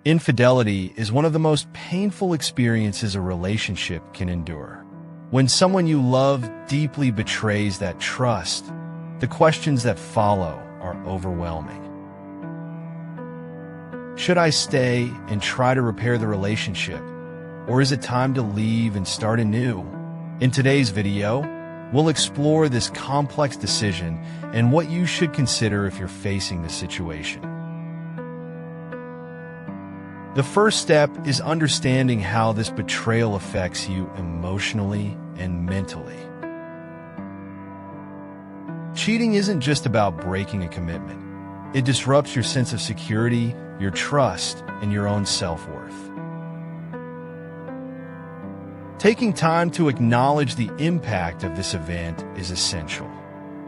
Infidelity is one of the most painful experiences a relationship can endure. When someone you love deeply betrays that trust, the questions that follow are overwhelming. Should I stay and try to repair the relationship, or is it time to leave and start anew? In today's video, we'll explore this complex decision and what you should consider if you're facing this situation. The first step is understanding how this betrayal affects you emotionally and mentally. Cheating isn't just about breaking a commitment. It disrupts your sense of security, your trust, and your own self-worth. Taking time to acknowledge the impact of this event is essential.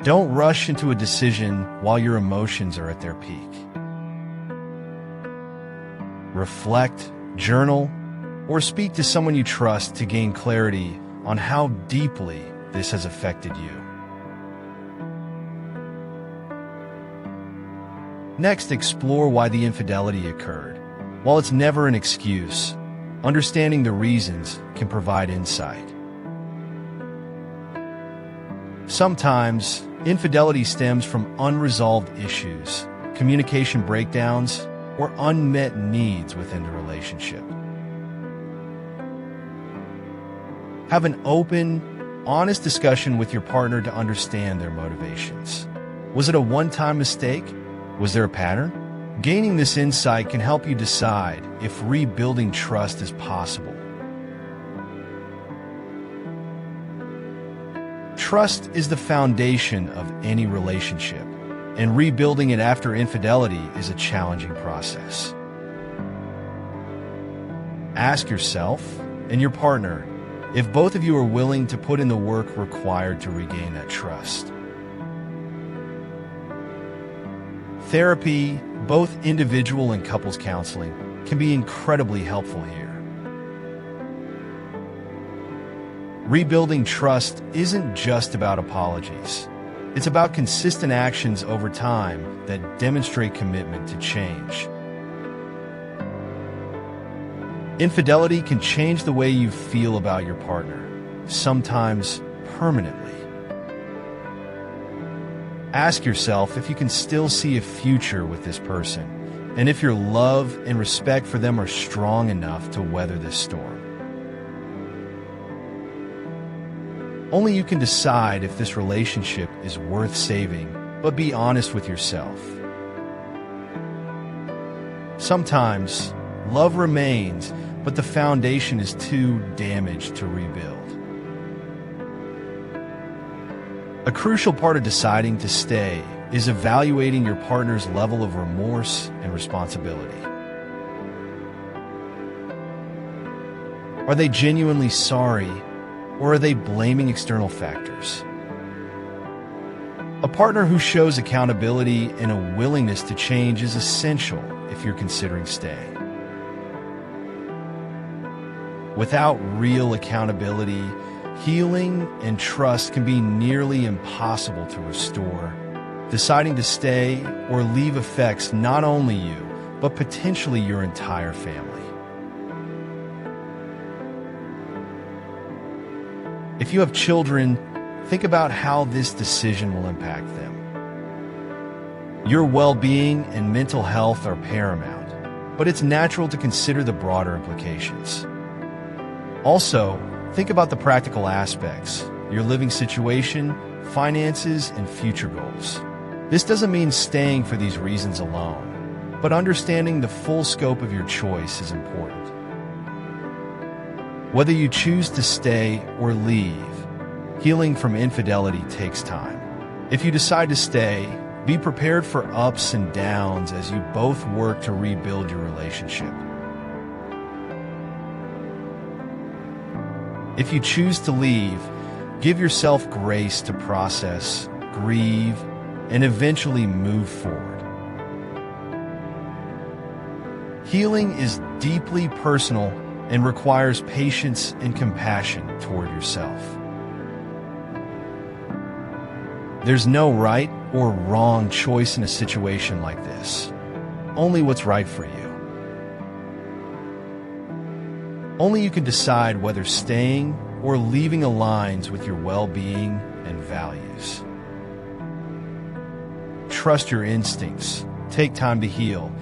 Don't rush into a decision while your emotions are at their peak. Reflect, journal, or speak to someone you trust to gain clarity on how deeply this has affected you. Next, explore why the infidelity occurred. While it's never an excuse, understanding the reasons can provide insight. Sometimes, infidelity stems from unresolved issues, communication breakdowns, or unmet needs within the relationship. Have an open, honest discussion with your partner to understand their motivations. Was it a one-time mistake? Was there a pattern? Gaining this insight can help you decide if rebuilding trust is possible. Trust is the foundation of any relationship, and rebuilding it after infidelity is a challenging process. Ask yourself and your partner if both of you are willing to put in the work required to regain that trust. Therapy, both individual and couples counseling, can be incredibly helpful here. Rebuilding trust isn't just about apologies. It's about consistent actions over time that demonstrate commitment to change. Infidelity can change the way you feel about your partner, sometimes permanently. Ask yourself if you can still see a future with this person, and if your love and respect for them are strong enough to weather this storm. Only you can decide if this relationship is worth saving, but be honest with yourself. Sometimes, love remains, but the foundation is too damaged to rebuild. A crucial part of deciding to stay is evaluating your partner's level of remorse and responsibility. Are they genuinely sorry, or are they blaming external factors? A partner who shows accountability and a willingness to change is essential if you're considering staying. Without real accountability, healing and trust can be nearly impossible to restore. Deciding to stay or leave affects not only you, but potentially your entire family. If you have children, think about how this decision will impact them. Your well-being and mental health are paramount, but it's natural to consider the broader implications. Also, think about the practical aspects, your living situation, finances, and future goals. This doesn't mean staying for these reasons alone, but understanding the full scope of your choice is important. Whether you choose to stay or leave, healing from infidelity takes time. If you decide to stay, be prepared for ups and downs as you both work to rebuild your relationship. If you choose to leave, give yourself grace to process, grieve, and eventually move forward. Healing is deeply personal and requires patience and compassion toward yourself. There's no right or wrong choice in a situation like this, only what's right for you. Only you can decide whether staying or leaving aligns with your well-being and values. Trust your instincts, take time to heal,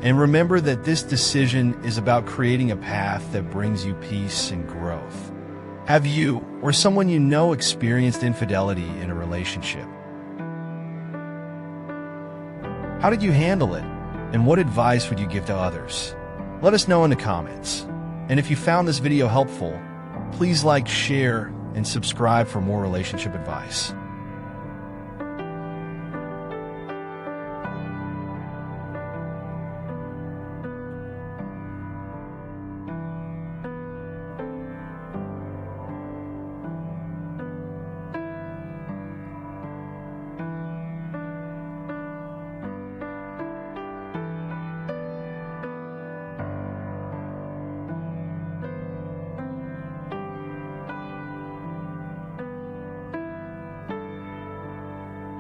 and remember that this decision is about creating a path that brings you peace and growth. Have you or someone you know experienced infidelity in a relationship? How did you handle it, and what advice would you give to others? Let us know in the comments. And if you found this video helpful, please like, share, and subscribe for more relationship advice.